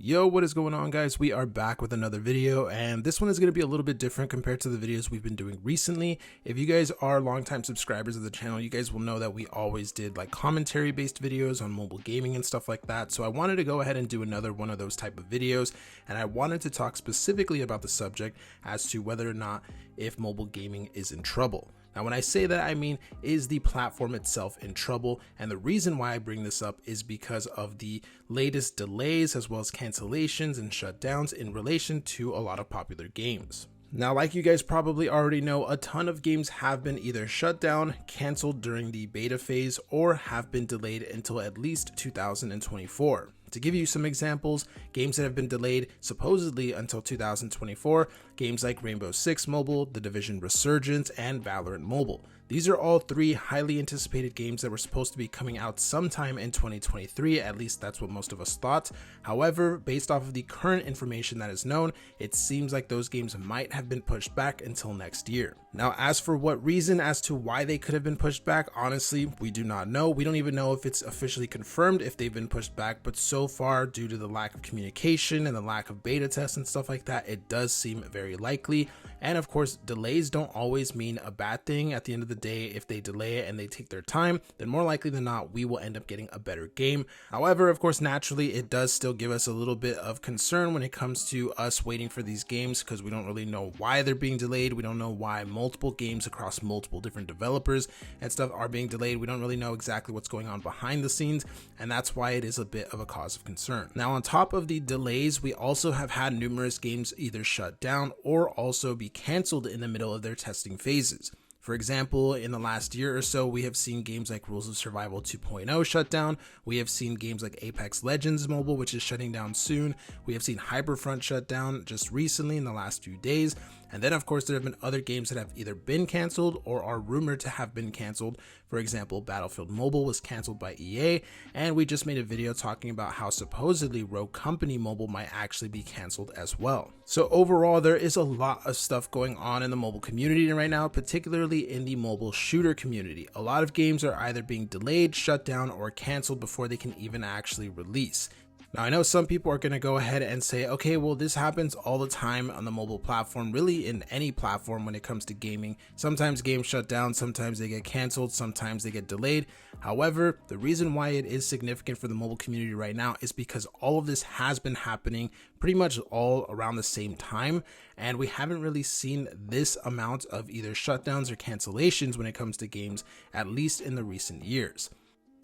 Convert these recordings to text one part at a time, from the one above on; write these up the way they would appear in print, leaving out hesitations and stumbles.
Yo, what is going on, guys? We are back with another video, and this one is going to be a little bit different compared to the videos we've been doing recently. If you guys are longtime subscribers of the channel, you guys will know that we always did like commentary based videos on mobile gaming and stuff like that. So I wanted to go ahead and do another one of those type of videos, and I wanted to talk specifically about the subject as to whether or not if mobile gaming is in trouble. Now, when I say that, I mean, is the platform itself in trouble? And the reason why I bring this up is because of the latest delays as well as cancellations and shutdowns in relation to a lot of popular games. Now, like you guys probably already know, a ton of games have been either shut down, canceled during the beta phase, or have been delayed until at least 2024. To give you some examples, games that have been delayed supposedly until 2024, games like Rainbow Six Mobile, The Division Resurgence, and Valorant Mobile. These are all three highly anticipated games that were supposed to be coming out sometime in 2023, at least that's what most of us thought. However, based off of the current information that is known, it seems like those games might have been pushed back until next year. Now, as for what reason as to why they could have been pushed back, honestly, we do not know. We don't even know if it's officially confirmed if they've been pushed back, but so far, due to the lack of communication and the lack of beta tests and stuff like that, it does seem very likely. And of course, delays don't always mean a bad thing. At the end of the day, if they delay it and they take their time, then more likely than not, we will end up getting a better game. However, of course, naturally, it does still give us a little bit of concern when it comes to us waiting for these games, because we don't really know why they're being delayed. We don't know why multiple games across multiple different developers and stuff are being delayed. We don't really know exactly what's going on behind the scenes, and that's why it is a bit of a cause of concern. Now, on top of the delays, we also have had numerous games either shut down or also be canceled in the middle of their testing phases. For example, in the last year or so, we have seen games like Rules of Survival 2.0 shut down. We have seen games like Apex Legends Mobile, which is shutting down soon. We have seen Hyperfront shut down just recently in the last few days. And then, of course, there have been other games that have either been canceled or are rumored to have been canceled. For example, Battlefield Mobile was canceled by EA, and we just made a video talking about how supposedly Rogue Company Mobile might actually be canceled as well. So overall, there is a lot of stuff going on in the mobile community right now, particularly in the mobile shooter community. A lot of games are either being delayed, shut down, or canceled before they can even actually release. Now, I know some people are going to go ahead and say, okay, well, this happens all the time on the mobile platform, really in any platform when it comes to gaming. Sometimes games shut down, sometimes they get canceled, sometimes they get delayed. However, the reason why it is significant for the mobile community right now is because all of this has been happening pretty much all around the same time, and we haven't really seen this amount of either shutdowns or cancellations when it comes to games, at least in the recent years.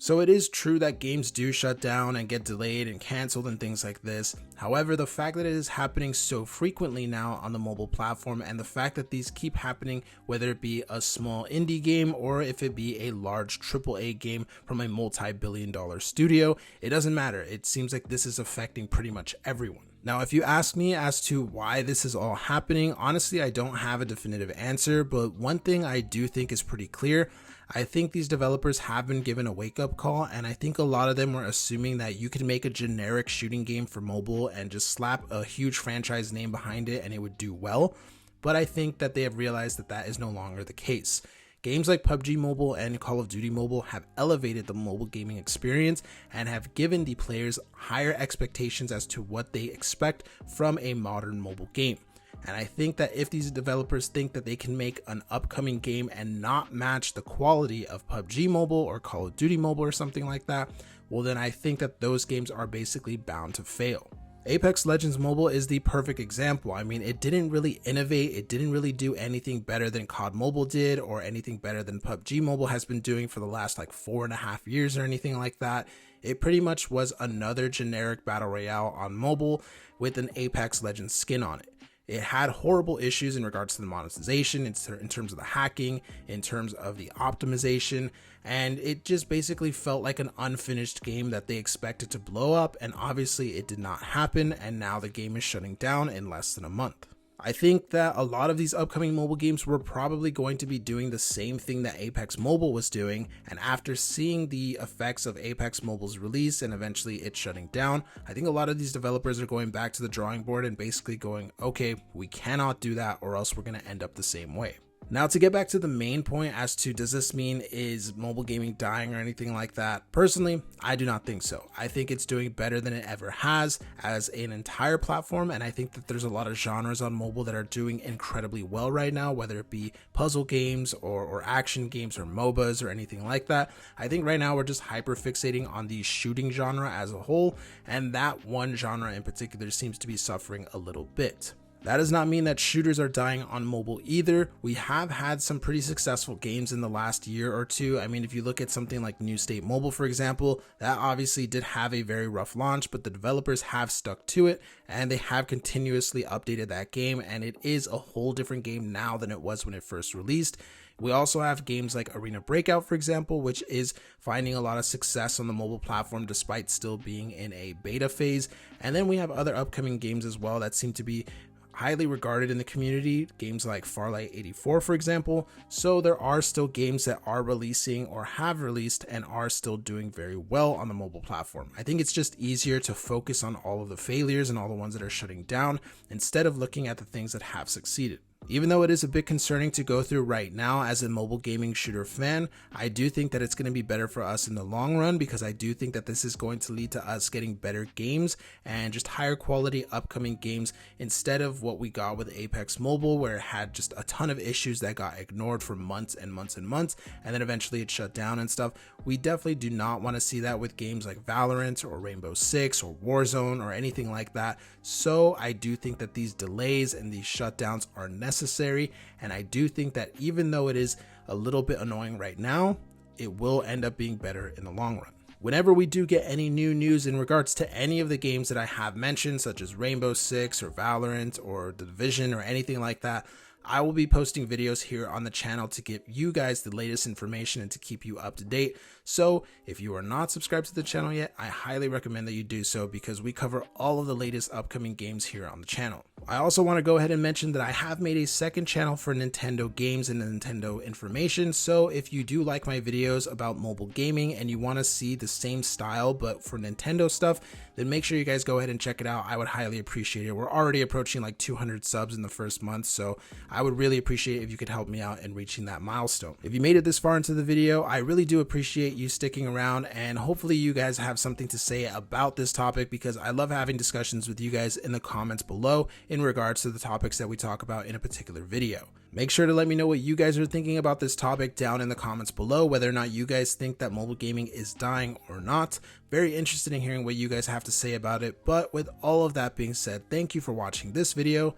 So it is true that games do shut down and get delayed and canceled and things like this. However, the fact that it is happening so frequently now on the mobile platform, and the fact that these keep happening, whether it be a small indie game or if it be a large AAA game from a multi-billion-dollar studio, it doesn't matter. It seems like this is affecting pretty much everyone. Now, if you ask me as to why this is all happening, honestly, I don't have a definitive answer, but one thing I do think is pretty clear. I think these developers have been given a wake-up call, and I think a lot of them were assuming that you could make a generic shooting game for mobile and just slap a huge franchise name behind it and it would do well. But I think that they have realized that that is no longer the case. Games like PUBG Mobile and Call of Duty Mobile have elevated the mobile gaming experience and have given the players higher expectations as to what they expect from a modern mobile game. And I think that if these developers think that they can make an upcoming game and not match the quality of PUBG Mobile or Call of Duty Mobile or something like that, well, then I think that those games are basically bound to fail. Apex Legends Mobile is the perfect example. I mean, it didn't really innovate. It didn't really do anything better than COD Mobile did or anything better than PUBG Mobile has been doing for the last like 4.5 years or anything like that. It pretty much was another generic battle royale on mobile with an Apex Legends skin on it. It had horrible issues in regards to the monetization, in terms of the hacking, in terms of the optimization, and it just basically felt like an unfinished game that they expected to blow up, and obviously it did not happen, and now the game is shutting down in less than a month. I think that a lot of these upcoming mobile games were probably going to be doing the same thing that Apex Mobile was doing, and after seeing the effects of Apex Mobile's release and eventually it shutting down, I think a lot of these developers are going back to the drawing board and basically going, okay, we cannot do that or else we're going to end up the same way. Now, to get back to the main point as to does this mean is mobile gaming dying or anything like that, personally, I do not think so. I think it's doing better than it ever has as an entire platform, and I think that there's a lot of genres on mobile that are doing incredibly well right now, whether it be puzzle games or action games or MOBAs or anything like that. I think right now we're just hyper fixating on the shooting genre as a whole, and that one genre in particular seems to be suffering a little bit. That does not mean that shooters are dying on mobile either. We have had some pretty successful games in the last year or two. I mean, if you look at something like New State Mobile, for example, that obviously did have a very rough launch, but the developers have stuck to it and they have continuously updated that game, and it is a whole different game now than it was when it first released. We also have games like Arena Breakout, for example, which is finding a lot of success on the mobile platform despite still being in a beta phase. And then we have other upcoming games as well that seem to be highly regarded in the community, games like Farlight 84, for example. So there are still games that are releasing or have released and are still doing very well on the mobile platform. I think it's just easier to focus on all of the failures and all the ones that are shutting down instead of looking at the things that have succeeded. Even though it is a bit concerning to go through right now as a mobile gaming shooter fan, I do think that it's going to be better for us in the long run, because I do think that this is going to lead to us getting better games and just higher quality upcoming games instead of what we got with Apex Mobile, where it had just a ton of issues that got ignored for months and months and months, and then eventually it shut down and stuff. We definitely do not want to see that with games like Valorant or Rainbow Six or Warzone or anything like that. So I do think that these delays and these shutdowns are necessary, and I do think that even though it is a little bit annoying right now, it will end up being better in the long run. Whenever we do get any new news in regards to any of the games that I have mentioned, such as Rainbow Six or Valorant or The Division or anything like that, I will be posting videos here on the channel to give you guys the latest information and to keep you up to date. So if you are not subscribed to the channel yet, I highly recommend that you do so, because we cover all of the latest upcoming games here on the channel. I also want to go ahead and mention that I have made a second channel for Nintendo games and Nintendo information. So if you do like my videos about mobile gaming and you want to see the same style but for Nintendo stuff, then make sure you guys go ahead and check it out. I would highly appreciate it. We're already approaching like 200 subs in the first month, so I would really appreciate if you could help me out in reaching that milestone. If you made it this far into the video, I really do appreciate you sticking around, and hopefully you guys have something to say about this topic, because I love having discussions with you guys in the comments below in regards to the topics that we talk about in a particular video. Make sure to let me know what you guys are thinking about this topic down in the comments below, whether or not you guys think that mobile gaming is dying or not. Very interested in hearing what you guys have to say about it. But with all of that being said, thank you for watching this video,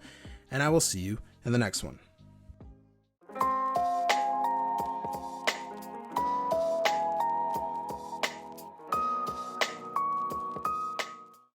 and I will see you in the next one.